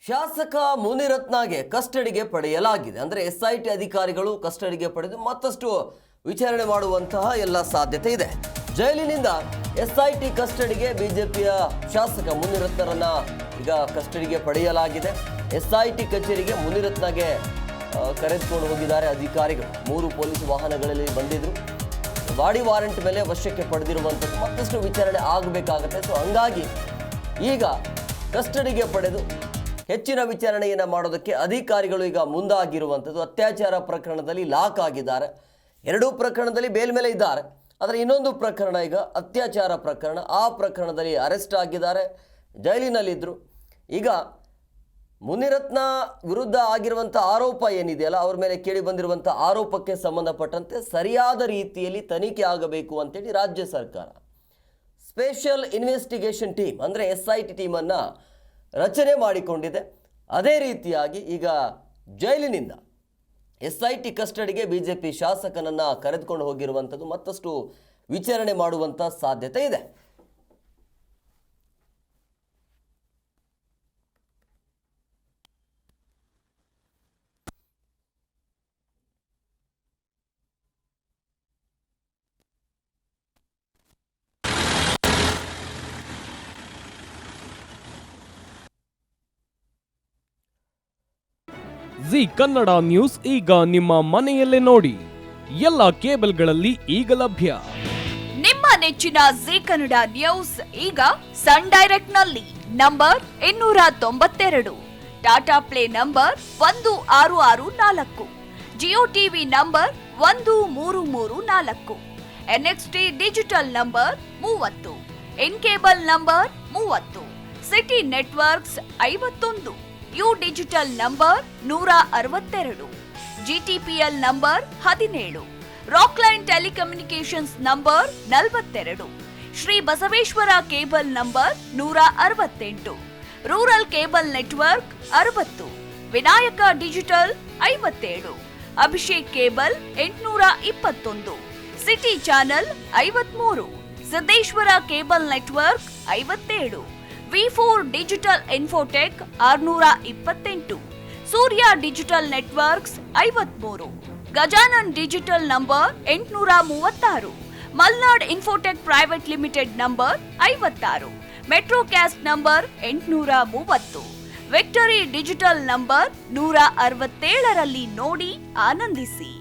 ಶಾಸಕ ಮುನಿರತ್ನಗೆ ಕಸ್ಟಡಿಗೆ ಪಡೆಯಲಾಗಿದೆ. ಅಂದರೆ SIT ಅಧಿಕಾರಿಗಳು ಕಸ್ಟಡಿಗೆ ಪಡೆದು ಮತ್ತಷ್ಟು ವಿಚಾರಣೆ ಮಾಡುವಂತಹ ಎಲ್ಲ ಸಾಧ್ಯತೆ ಇದೆ. ಜೈಲಿನಿಂದ SIT ಕಸ್ಟಡಿಗೆ ಬಿಜೆಪಿಯ ಶಾಸಕ ಮುನಿರತ್ನರನ್ನ ಈಗ ಕಸ್ಟಡಿಗೆ ಪಡೆಯಲಾಗಿದೆ. SIT ಕಚೇರಿಗೆ ಮುನಿರತ್ನಗೆ ಕರೆದುಕೊಂಡು ಹೋಗಿದ್ದಾರೆ ಅಧಿಕಾರಿಗಳು. 3 ಪೊಲೀಸ್ ವಾಹನಗಳಲ್ಲಿ ಬಂದಿದ್ರು. ಬಾಡಿ ವಾರೆಂಟ್ ಮೇಲೆ ವಶಕ್ಕೆ ಪಡೆದಿರುವಂಥದ್ದು ಮತ್ತಷ್ಟು ವಿಚಾರಣೆ ಆಗಬೇಕಾಗತ್ತೆ. ಸೊ ಹಂಗಾಗಿ ಈಗ ಕಸ್ಟಡಿಗೆ ಪಡೆದು ಹೆಚ್ಚಿನ ವಿಚಾರಣೆಯನ್ನು ಮಾಡೋದಕ್ಕೆ ಅಧಿಕಾರಿಗಳು ಈಗ ಮುಂದಾಗಿರುವಂಥದ್ದು. ಅತ್ಯಾಚಾರ ಪ್ರಕರಣದಲ್ಲಿ ಲಾಕ್ ಆಗಿದ್ದಾರೆ. 2 ಪ್ರಕರಣದಲ್ಲಿ ಬೇಲ್ ಮೇಲೆ ಇದ್ದಾರೆ. ಆದರೆ ಇನ್ನೊಂದು ಪ್ರಕರಣ ಈಗ ಅತ್ಯಾಚಾರ ಪ್ರಕರಣ. ಆ ಪ್ರಕರಣದಲ್ಲಿ ಅರೆಸ್ಟ್ ಆಗಿದ್ದಾರೆ, ಜೈಲಿನಲ್ಲಿದ್ದರು. ಈಗ ಮುನಿರತ್ನ ವಿರುದ್ಧ ಆಗಿರುವಂಥ ಆರೋಪ ಏನಿದೆಯಲ್ಲ, ಅವ್ರ ಮೇಲೆ ಕೇಳಿ ಬಂದಿರುವಂಥ ಆರೋಪಕ್ಕೆ ಸಂಬಂಧಪಟ್ಟಂತೆ ಸರಿಯಾದ ರೀತಿಯಲ್ಲಿ ತನಿಖೆ ಆಗಬೇಕು ಅಂತೇಳಿ ರಾಜ್ಯ ಸರ್ಕಾರ ಸ್ಪೆಷಲ್ ಇನ್ವೆಸ್ಟಿಗೇಷನ್ ಟೀಮ್ ಅಂದರೆ SIT ಟೀಮನ್ನು ರಚನೆ ಮಾಡಿಕೊಂಡಿದೆ. ಅದೇ ರೀತಿಯಾಗಿ ಈಗ ಜೈಲಿನಿಂದ SIT ಕಸ್ಟಡಿಗೆ ಬಿಜೆಪಿ ಶಾಸಕನನ್ನು ಕರೆದುಕೊಂಡು ಹೋಗಿರುವಂಥದ್ದು ಮತ್ತಷ್ಟು ವಿಚಾರಣೆ ಮಾಡುವಂಥ ಸಾಧ್ಯತೆ ಇದೆ. ಜಿ ಕನ್ನಡ ನ್ಯೂಸ್ ಈಗ ನಿಮ್ಮ ಮನೆಯಲ್ಲೇ ನೋಡಿ. ಎಲ್ಲ ಕೇಬಲ್ಗಳಲ್ಲಿ ಈಗ ಲಭ್ಯ. ನಿಮ್ಮ ನೆಚ್ಚಿನ ಜಿ ಕನ್ನಡ ನ್ಯೂಸ್ ಈಗ ಸನ್ ಡೈರೆಕ್ಟ್ ನಲ್ಲಿ number 292, Tata play number 1664, Jio TV number 1334, NXT digital number 30, in cable number 30, city networks 51, U digital number 162, GTPL number 17, Rockline telecommunications number 42, Shri Basaveshwara cable number 168, rural cable network 60, Vinayaka digital 57, Abhishek cable 821, city channel 53, Siddeshwara cable network 57, V4 digital Infotech 628, Surya digital networks 53, Gajanan digital number 836, Malnad Infotech Private Limited number 56, Metrocast number 830, Victory Digital number 167ರಲ್ಲಿ ನೋಡಿ ಆನಂದಿಸಿ.